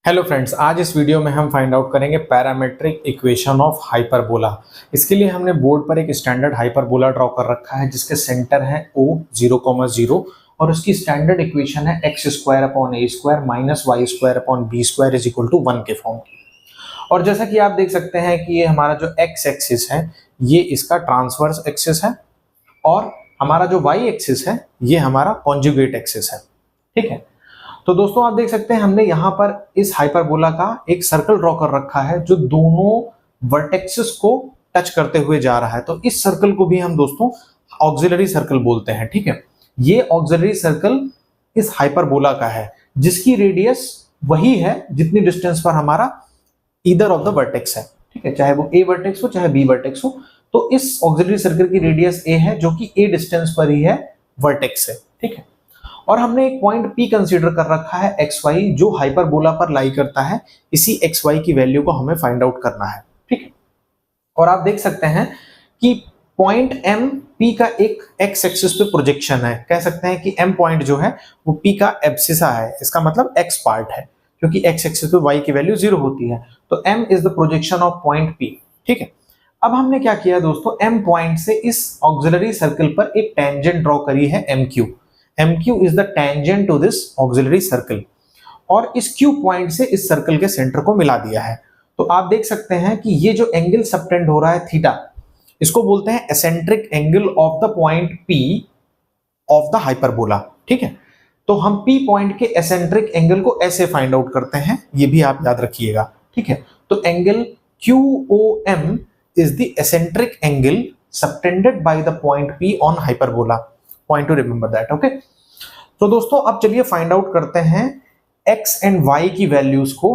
Hello friends, आज इस video में हम फाइंड आउट करेंगे पैरामेट्रिक इक्वेशन ऑफ हाइपरबोला। इसके लिए हमने बोर्ड पर एक स्टैंडर्ड हाइपरबोला ड्रॉ कर रखा है जिसके सेंटर है O 0,0 और उसकी स्टैंडर्ड इक्वेशन है x² minus y² is equal to 1 के फॉर्म की। और जैसा कि आप देख सकते हैं कि ये हमारा जो x एक्सिस है ये इसका ट्रांसवर्स एक्सिस है और हमारा जो y एक्सिस है ये हमारा कॉन्जुगेट एक्सिस है। ठीक है, तो दोस्तों आप देख सकते हैं हमने यहाँ पर इस हाइपरबोला का एक सर्कल ड्रॉ कर रखा है जो दोनों वर्टेक्सेस को टच करते हुए जा रहा है। तो इस सर्कल को भी हम दोस्तों ऑक्सिलरी सर्कल बोलते हैं। ठीक है, ये ऑक्सिलरी सर्कल इस हाइपरबोला का है जिसकी रेडियस वही है जितनी डिस्टेंस पर हमारा ईदर ऑफ द वर्टेक्स है। ठीक है, चाहे वो ए वर्टेक्स हो चाहे बी वर्टेक्स हो, तो इस ऑक्सिलरी सर्कल की रेडियस ए है जो कि ए डिस्टेंस पर ही है वर्टेक्स से। ठीक है, और हमने एक पॉइंट P कंसीडर कर रखा है XY जो हाइपरबोला पर लाई करता है। इसी XY की वैल्यू को हमें फाइंड आउट करना है। ठीक है, और आप देख सकते हैं कि पॉइंट M P का एक X एक्सिस पे प्रोजेक्शन है। कह सकते हैं कि M पॉइंट जो है वो P का एब्सिसा है, इसका मतलब X पार्ट है क्योंकि X एक्सिस पे Y की वैल्यू 0 होती है। तो M is the projection of point P। ठीक है, अब हमने क्या किया दोस्तों, M पॉइंट से इस ऑक्सिलरी सर्कल पर एक टेंजेंट ड्रॉ करी है MQ। MQ is the tangent to this auxiliary circle और इस Q पॉइंट से इस सर्कल के सेंटर को मिला दिया है। तो आप देख सकते हैं कि ये जो एंगल सबटेंड हो रहा है थीटा, इसको बोलते हैं eccentric angle of the point P of the hyperbola. ठीक है, तो हम P पॉइंट के एसेंट्रिक एंगल को ऐसे फाइंड आउट करते हैं, ये भी आप याद रखिएगा। ठीक है, तो angle QOM is the eccentric angle subtended by the point P on hyperbola. Point to remember that. Okay? तो दोस्तों अब चलिए फाइंड आउट करते हैं x एंड y की वैल्यूज को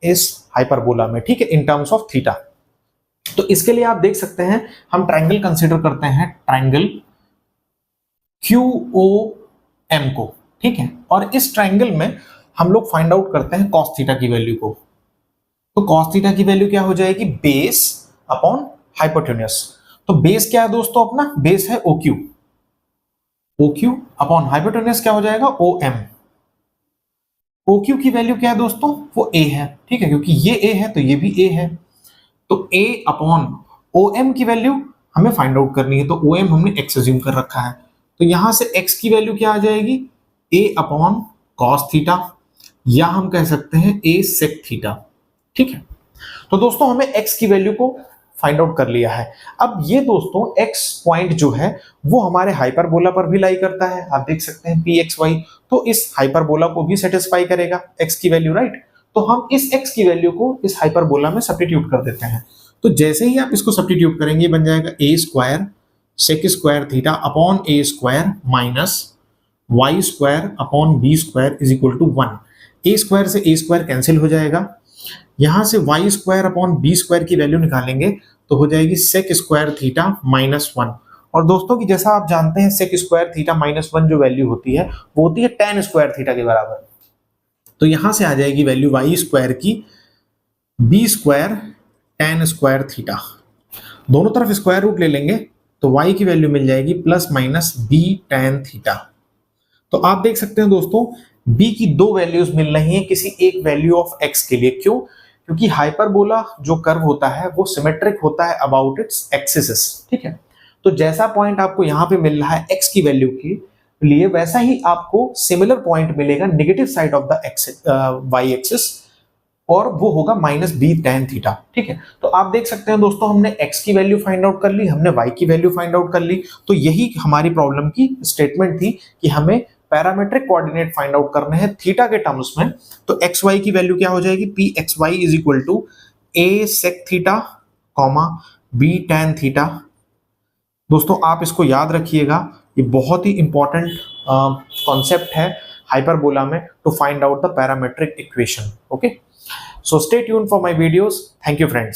इस हाइपरबोला में। ठीक है, इन टर्म्स ऑफ थीटा। तो इसके लिए आप देख सकते हैं हम ट्रायंगल कंसीडर करते हैं, ट्रायंगल QOM को। ठीक है, और इस ट्रायंगल में हम लोग फाइंड आउट करते हैं cos थीटा की वैल्यू को। तो cos थीटा की वैल्यू क्या हो जाएगी, बेस अपॉन हाइपोटेन्यूज। तो बेस क्या है दोस्तों, अपना बेस है OQ अपॉन हाइपोटेन्यूज क्या हो जाएगा OM। OQ की वैल्यू क्या है दोस्तों, वो A है। ठीक है, क्योंकि ये A है तो ये भी A है, तो A अपॉन OM की वैल्यू हमें फाइंड आउट करनी है। तो OM हमने x अज्यूम कर रखा है, तो यहां से x की वैल्यू क्या आ जाएगी, A अपॉन cos थीटा, या हम कह सकते हैं A sec थीटा। ठीक है, तो दोस्तों हमें x की वैल्यू को फाइंड आउट कर लिया है। अब ये दोस्तों x पॉइंट जो है वो हमारे हाइपरबोला पर भी लाई करता है। आप देख सकते हैं PXY, तो इस हाइपरबोला को भी सेटिस्फाई करेगा x की वैल्यू, राइट। तो हम इस x की वैल्यू को इस हाइपरबोला में सब्स्टिट्यूट कर देते हैं। तो जैसे ही आप इसको सब्स्टिट्यूट करेंगे बन जाएगा A² sec² theta upon A² minus y² upon B² is equal to 1। A² से A² कैंसिल हो जाएगा, यहां से y² अपॉन B² की वैल्यू निकालेंगे तो हो जाएगी sec² थीटा माइनस 1। और दोस्तों की जैसा आप जानते हैं sec² थीटा माइनस 1 जो वैल्यू होती है वो होती है tan² थीटा के बराबर। तो यहां से आ जाएगी वैल्यू y² की B² tan² थीटा। दोनों तरफ स्क्वायर रूट ले लेंगे तो y की वैल्यू मिल जाएगी plus minus B tan theta. तो आप देख सकते हैं दोस्तों b की दो वैल्यूज मिल रही हैं किसी एक वैल्यू ऑफ x के लिए। क्यों? क्योंकि हाइपरबोला जो कर्व होता है वो सिमेट्रिक होता है अबाउट इट्स एक्सिस। ठीक है, तो जैसा पॉइंट आपको यहाँ पे मिल रहा है x की वैल्यू के लिए, वैसा ही आपको सिमिलर पॉइंट मिलेगा negative side of the y axis, और वो होगा माइनस B tan थीटा। ठीक है, तो आप देख सकते हैं दोस्तों हमने x की वैल्यू फाइंड आउट कर ली, हमने y की वैल्यू फाइंड आउट कर ली। तो यही हमारी प्रॉब्लम की स्टेटमेंट थी कि हमें पैरामेट्रिक कोऑर्डिनेट फाइंड आउट करने हैं थीटा के टर्म्स में। तो xy की वैल्यू क्या हो जाएगी, pxy is equal to a sec theta comma b tan theta. दोस्तों आप इसको याद रखिएगा, ये बहुत ही इंपॉर्टेंट कॉन्सेप्ट है हाइपरबोला में to find out the parametric equation. Okay, so stay tuned for my videos. Thank you friends.